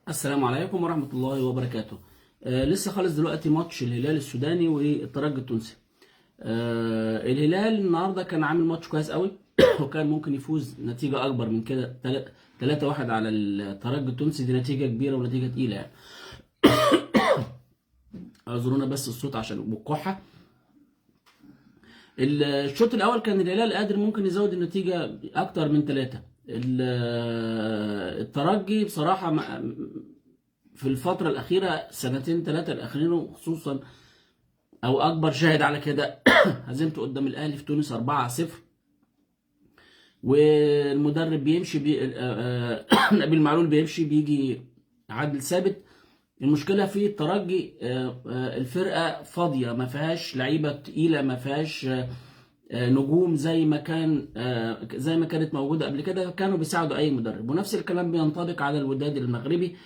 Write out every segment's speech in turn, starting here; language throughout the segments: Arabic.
السلام عليكم ورحمة الله وبركاته. لسه خالص دلوقتي ماتش الهلال السوداني والترجي التونسي. الهلال النهارده كان عامل ماتش كويس قوي وكان ممكن يفوز نتيجة أكبر من كده 3-1 على الترجي التونسي. دي نتيجة كبيرة ونتيجة تقيلة يعني. اعذرونا بس الصوت عشان بكحة. الشوط الأول كان الهلال قادر ممكن يزود النتيجة أكتر من 3. الترجي بصراحة في الفترة الأخيرة سنتين 3 الأخيرين خصوصا أو أكبر شاهد على كده هزيمته قدام الأهلي في تونس 4-0. والمدرب بيمشي نبيل معلول بيمشي بيجي عادل ثابت. المشكلة في الترجي الفرقة فاضية، ما فيهاش لعيبة تقيلة، ما فيهاش نجوم زي ما كانت موجودة قبل كده، كانوا بيساعدوا أي مدرب. ونفس الكلام بينطبق على الوداد المغربي،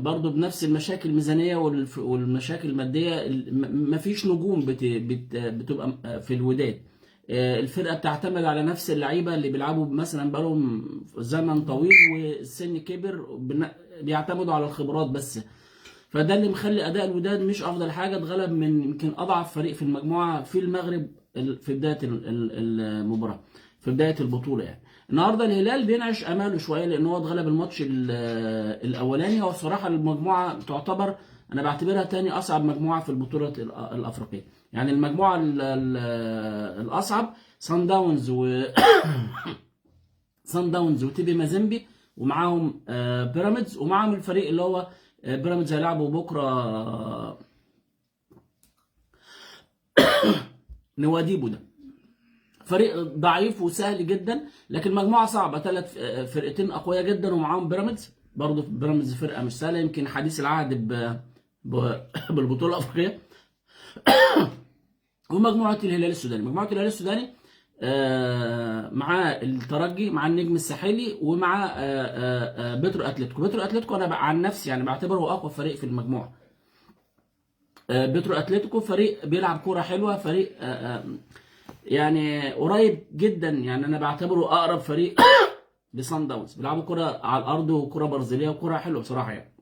برضو بنفس المشاكل الميزانية والمشاكل المادية. مفيش نجوم بتبقى في الوداد. الفرقة بتعتمد على نفس اللعيبة اللي بيلعبوا مثلا بقالهم زمن طويل والسن كبر، بيعتمدوا على الخبرات بس. فده اللي مخلي أداء الوداد مش أفضل حاجة. اتغلب من يمكن أضعف فريق في المجموعة في المغرب في بداية المباراة، في بداية البطولة يعني. النهارده الهلال بينعش اماله شويه لان هو اتغلب الماتش الاولاني. هو الصراحه المجموعه تعتبر، انا بعتبرها تاني اصعب مجموعه في البطوله الافريقيه. يعني المجموعه الاصعب صن داونز صن داونز وتيبي مازيمبي، ومعاهم بيراميدز، ومعاهم الفريق اللي هو بيراميدز هيلعبوا بكره نواديبو. ده فريق ضعيف وسهل جدا، لكن مجموعه صعبه. 3 فرقتين اقوياء جدا ومعاهم بيراميدز. برضه بيراميدز فرقه مش سهله، يمكن حديث العهد بالبطوله الافريقيه. ومجموعه الهلال السوداني، مجموعه الهلال السوداني مع الترجي، مع النجم الساحلي، ومع بترو اتلتيكو. بترو اتلتيكو انا عن نفسي يعني بعتبره هو اقوى فريق في المجموعه. بترو اتلتيكو فريق بيلعب كوره حلوه، فريق يعني قريب جدا. يعني انا بعتبره اقرب فريق لصن داونز. بيلعبوا كرة على الارض وكرة برازيليه وكرة حلوه بصراحه يعني.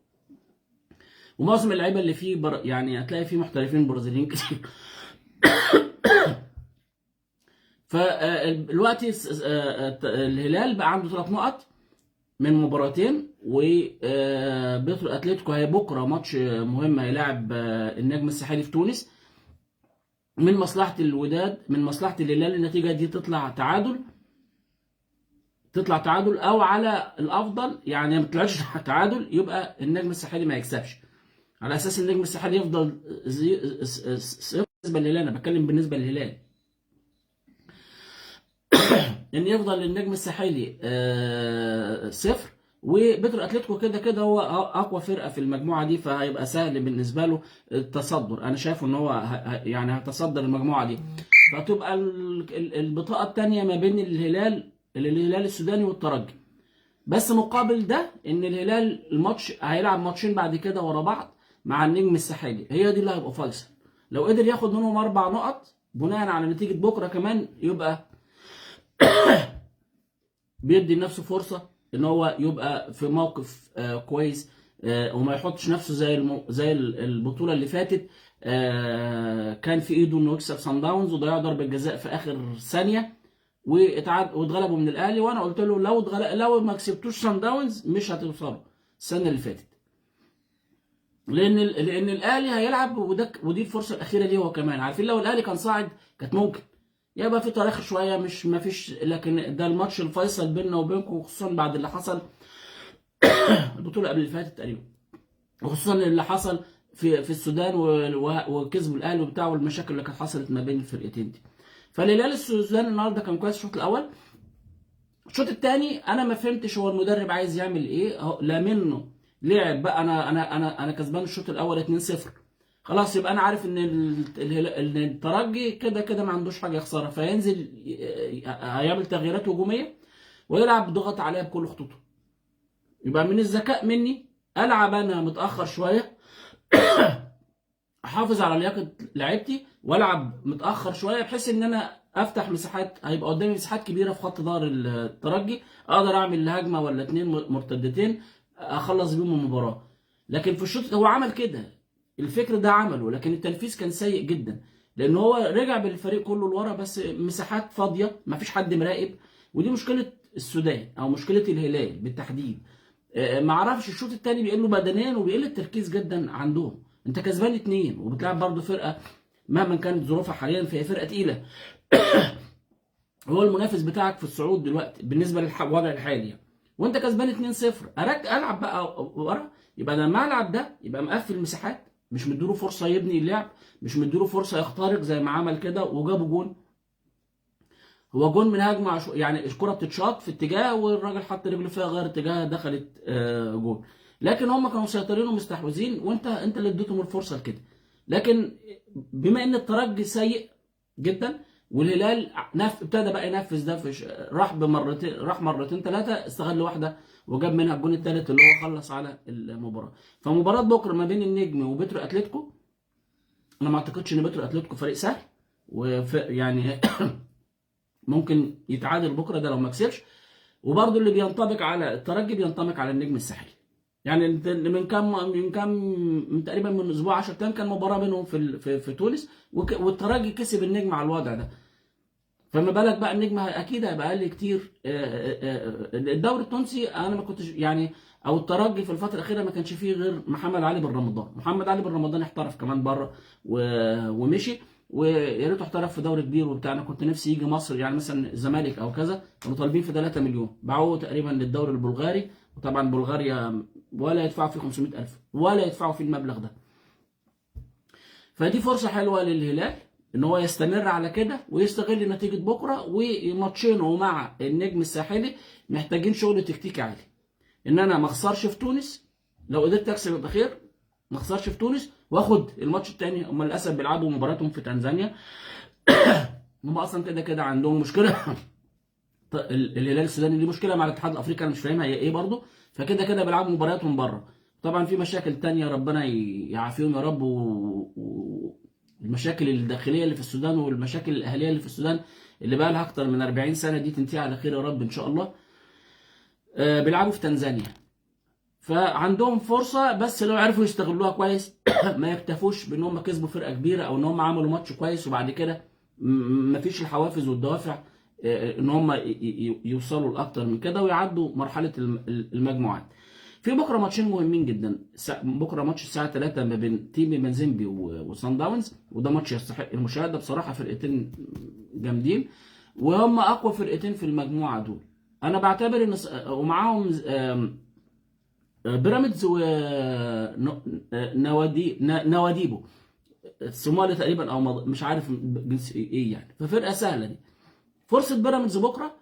ومعظم اللعيبه اللي فيه يعني هتلاقي فيه محترفين برازيليين كتير. فالوقت الهلال بقى عنده 3 نقط من مباراتين. وبيترو اتلتيكو هي بكره ماتش مهم، هيلاعب النجم الساحلي في تونس. من مصلحه الوداد، من مصلحه الهلال النتيجه دي تطلع تعادل، او على الافضل يعني ما طلعش تعادل يبقى النجم الساحلي ما يكسبش، على اساس النجم الساحلي يفضل بالنسبه للهلال. انا بتكلم بالنسبه للهلال ان يفضل النجم الساحلي 0. وبترو اتلتيكو كده كده هو اقوى فرقه في المجموعه دي، فهيبقى سهل بالنسبه له التصدر. انا شايف ان هو يعني هيتصدر المجموعه دي. فتبقى البطاقه الثانيه ما بين الهلال السوداني والترجي. بس مقابل ده ان الهلال هيلعب ماتشين بعد كده ورا بعض مع النجم الساحلي، هي دي اللي هيبقى فيصل. لو قدر ياخد منهم 4 نقط بناء على نتيجه بكره كمان، يبقى بيدي لنفسه فرصه ان هو يبقى في موقف كويس، وما يحطش نفسه زي البطوله اللي فاتت. كان في ايده انه يكسب صن داونز وضيع ضربه جزاء في اخر ثانيه واتغلبوا من الاهلي. وانا قلت له لو ما كسبتوش صن داونز مش هتوصلوا السنه اللي فاتت، لان الاهلي هيلعب ودي الفرصه الاخيره ليه هو كمان. عارفين لو الاهلي كان صاعد كانت ممكن يبقى في تاريخ شويه، مش ما فيش، لكن ده الماتش الفيصل بيننا وبينكم، خصوصا بعد اللي حصل البطوله قبل اللي فاتت تقريبا، وخصوصا اللي حصل في السودان وكسبوا الاهلي وبتاع، والمشاكل اللي كانت حصلت ما بين الفرقتين دي. فالهلال السوداني النهارده كان كويس الشوط الاول. الشوط الثاني انا ما فهمتش هو المدرب عايز يعمل ايه. لا منه لعب بقى، انا كسبان الشوط الاول 2-0، خلاص يبقى انا عارف ان الترجي كده كده ما عندوش حاجه يخسرها، فينزل هيعمل تغييرات هجوميه ويلعب ضغط عليها بكل خطوطه. يبقى من الذكاء مني العب انا متاخر شويه، احافظ على لياقه لعيبتي والعب متاخر شويه، بحيث ان انا افتح مساحات، هيبقى قدامي مساحات كبيره في خط ظهر الترجي، اقدر اعمل هجمه ولا 2 مرتدتين، اخلص بيهم المباراه. لكن في الشوط هو عمل كده، الفكر ده عمله، لكن التنفيذ كان سيء جدا، لان هو رجع بالفريق كله لورا، بس مساحات فاضيه ما فيش حد مراقب. ودي مشكله السودان او مشكله الهلال بالتحديد. ما اعرفش الشوط الثاني بيقلوا بدنيا وبيقل التركيز جدا عندهم. انت كسبان 2 وبتلعب برضه فرقه مهما كانت ظروفها حاليا فهي فرقه تقيله. هو المنافس بتاعك في الصعود دلوقتي بالنسبه للوضع الحالي يعني. وانت كسبان 2-0، العب بقى ورا. يبقى لما العب ده يبقى مقفل مساحات، مش مديله فرصه يبني اللعب، مش مديله فرصه يخترق زي ما عمل كده وجابوا جون. هو جون من هجمه يعني الكره بتتشاط في اتجاه والراجل حط رجله فيها غير اتجاهها دخلت جون. لكن هم كانوا مسيطرين ومستحوذين، وانت اللي اديتهم الفرصه لكده. لكن بما ان الترجي سيء جدا والهلال ابتدى بقى ينفذ ده راح مرتين 3 استغل واحده وجاب منها الجون الثالث اللي هو خلص على المباراه. فمباراه بكره ما بين النجم وبترو اتلتيكو، انا ما اعتقدش ان بترو اتلتيكو فريق سهل، يعني ممكن يتعادل بكره ده لو ما كسبش. وبرده اللي بينطبق على الترجي بينطبق على النجم الساحلي. يعني من تقريبا من اسبوع 10 ايام كان مباراه بينهم في تونس، والترجي كسب النجم على الوضع ده. فما بالك بقى النجم اكيد هيبقى اقل كتير. الدوري التونسي انا ما كنتش يعني، او الترجي في الفتره الاخيره ما كانش فيه غير محمد علي بن رمضان. محمد علي بن رمضان احترف كمان بره ومشي، ويا ريته احترف في دوري كبير وبتاع. انا كنت نفسي يجي مصر، يعني مثلا الزمالك او كذا كانوا طالبين في 3 مليون، باعوه تقريبا للدوري البلغاري، وطبعا بلغاريا ولا يدفعوا فيه 500,000 ولا يدفعوا فيه المبلغ ده. فدي فرصه حلوه للهلال ان هو يستمر على كده ويستغل نتيجه بكره، وماتشينه مع النجم الساحلي محتاجين شغل تكتيكي عالي. ان انا ما اخسرش في تونس، لو قدرت اكسب يبقى خير، ما اخسرش في تونس واخد الماتش الثاني. هم للاسف بيلعبوا مباراتهم في تنزانيا. هم اصلا كده كده عندهم مشكله. الهلال السوداني دي مشكله مع الاتحاد الافريقي، انا مش فاهمها هي ايه برضه. فكده كده بيلعبوا مبارياتهم بره. طبعا في مشاكل تانية ربنا يعافيهم يا رب، المشاكل الداخليه اللي في السودان والمشاكل الاهليه اللي في السودان اللي بقى لها اكتر من 40 سنه دي تنتهي على خير يا رب ان شاء الله. بيلعبوا في تنزانيا، فعندهم فرصه بس لو عرفوا يستغلوها كويس. ما يكتفوش بان هم كسبوا فرقه كبيره او ان هم عملوا ماتش كويس وبعد كده مفيش الحوافز والدوافع ان هم يوصلوا لاكتر من كده ويعدوا مرحله المجموعات. في بكره ماتشين مهمين جدا. بكره ماتش الساعه 3 ما بين تيمي مازيمبي وصن داونز، وده ماتش يستحق المشاهده بصراحه. فرقتين جامدين وهم اقوى فرقتين في المجموعه دول. انا بعتبر ان ومعاهم بيراميدز نواديبو الصومالي تقريبا، او مش عارف جنس ايه يعني. ففرقه سهله دي. فرصه بيراميدز بكره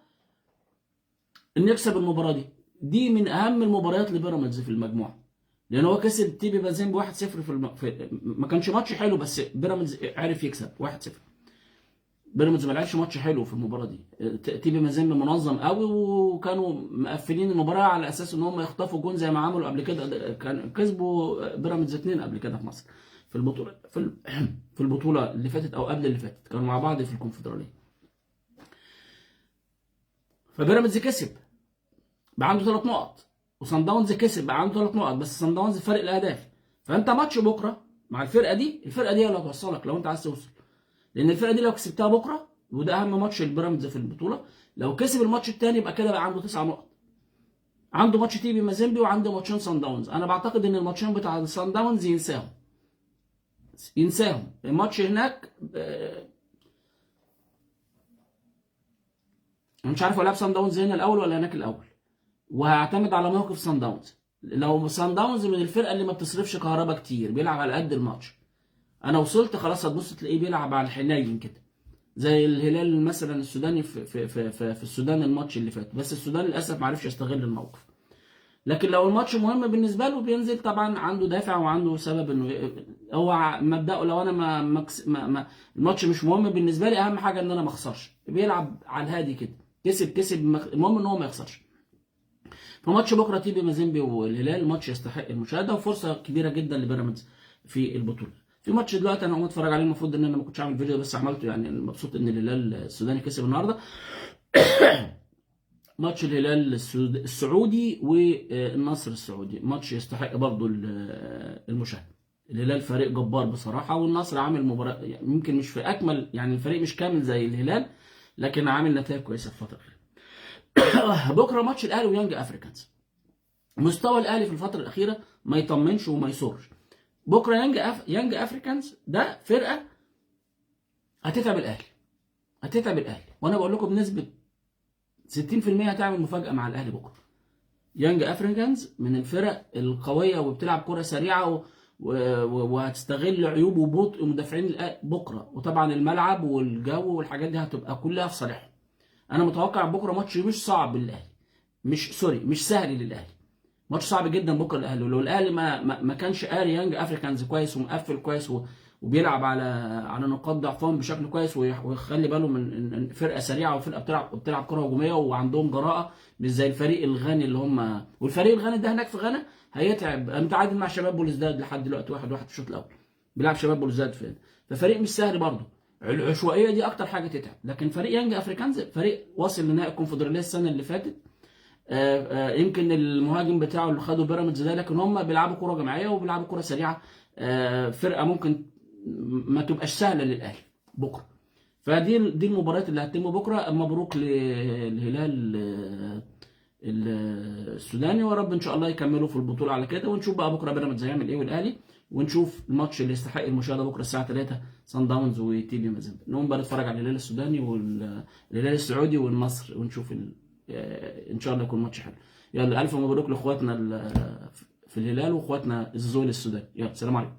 ان يكسب المباراه دي من اهم المباريات لبيراميدز في المجموعه، لان هو كسب تيبي مازيمبي 1-0 ما كانش ماتش حلو، بس بيراميدز عرف يكسب 1-0. بيراميدز ما لعبش ماتش حلو في المباراه دي. تيبي مازيمبي منظم قوي وكانوا مقفلين المباراه على اساس ان هم يخطفوا جون زي ما عملوا قبل كده. كان كسبوا بيراميدز 2 قبل كده في مصر في البطوله في البطوله اللي فاتت او قبل اللي فاتت، كانوا مع بعض في الكونفدراليه. فبيراميدز كسب بقى عنده 3 نقط، وصن داونز كسب بقى عنده 3 نقط، بس صن داونز فرق الاهداف. فانت ماتش بكره مع الفرقه دي هي اللي هتوصلك لو انت عايز توصل، لان الفرقه دي لو كسبتها بكره وده اهم ماتش للبيراميدز في البطوله، لو كسب الماتش الثاني يبقى كده بقى عنده 9 نقط. عنده ماتش تيبي مازيمبي وعنده ماتشين صن داونز. انا بعتقد ان الماتشين بتاع صن داونز ينساهم الماتش هناك. مش عارف هو لعب صن داونز هنا الاول ولا هناك الاول، وهعتمد على موقف صن داونز. لو صن داونز من الفرقه اللي ما بتصرفش كهرباء كتير، بيلعب على قد الماتش، انا وصلت خلاص هتبص تلاقيه بيلعب على الحنين كده زي الهلال مثلا السوداني في السودان الماتش اللي فات. بس السودان للاسف ما عرفش يستغل الموقف. لكن لو الماتش مهم بالنسبه له بينزل طبعا عنده دافع وعنده سبب انه هو مبدأه لو انا ما الماتش مش مهم بالنسبه لي، اهم حاجه ان انا ما اخسرش، بيلعب على الهادي كده. كسب المهم ان هو ما يخسرش. فماتش بكره تيبي مازيمبي والهلال ماتش يستحق المشاهده وفرصه كبيره جدا لبيراميدز في البطوله. في ماتش دلوقتي انا هقوم اتفرج عليه، المفروض ان انا ما كنتش عامل فيديو بس عملته، يعني مبسوط ان الهلال السوداني كسب النهارده. ماتش الهلال السعودي والنصر السعودي ماتش يستحق برضو المشاهده. الهلال فريق جبار بصراحه، والنصر عامل مباراه يعني يمكن مش في اكمل، يعني الفريق مش كامل زي الهلال، لكن عامل نتائج كويسه الفتره الاخيره. بكره ماتش الاهلي ويانج افريكانز. مستوى الاهلي في الفتره الاخيره ما يطمنش وما يسرش. بكره يانج افريكانز ده فرقه هتتعب الاهلي، هتتعب الاهلي، وانا بقول لكم بنسبه 60% هتعمل مفاجاه مع الاهلي بكره. يانج افريكانز من الفرق القويه وبتلعب كره سريعه وهتستغل عيوب وبطء مدافعين بكره، وطبعا الملعب والجو والحاجات دي هتبقى كلها في صالحهم. انا متوقع بكره ماتش مش صعب للاهلي، مش سهل للاهلي، ماتش صعب جدا بكره الاهلي. ولو الاهلي ما كانش قاري يانج افريكانز كويس ومقفل كويس وبيلعب على نقاط ضعفهم بشكل كويس، ويخلي باله من إن فرقه سريعه وفرقه بتلعب كره هجوميه وعندهم جراءه، مش زي الفريق الغني اللي هم، والفريق الغني ده هناك في غانا هيتعب. متعادل مع شباب بوليسداد لحد دلوقتي 1-1 في الشوط الاول، بيلعب شباب بوليسداد فين، ففريق مش سهل برضه. العشوائيه دي اكتر حاجه تتعب، لكن فريق يانج افريكانز فريق واصل لنهائي الكونفدراليه السنه اللي فاتت. يمكن المهاجم بتاعه اللي خده بيراميدز ده، لكن هم بيلعبوا كره جماعيه وبيلعبوا كره سريعه. فرقه ممكن ما تبقاش سهله للاهلي بكره. دي المباريات اللي هتتم بكره. مبروك للهلال السوداني، ورب ان شاء الله يكملوا في البطوله على كده، ونشوف بقى بكره بيراميدز هيعمل ايه والاهلي، ونشوف الماتش اللي يستحق المشاهده بكره الساعه 3 صن داونز وتي بي مازيمبي. نقوم بقى نتفرج على الهلال السوداني والهلال السعودي والنصر، ونشوف ان شاء الله يكون ماتش حلو. يلا الف مبروك لاخواتنا في الهلال واخواتنا الزول السوداني. يلا سلام عليكم.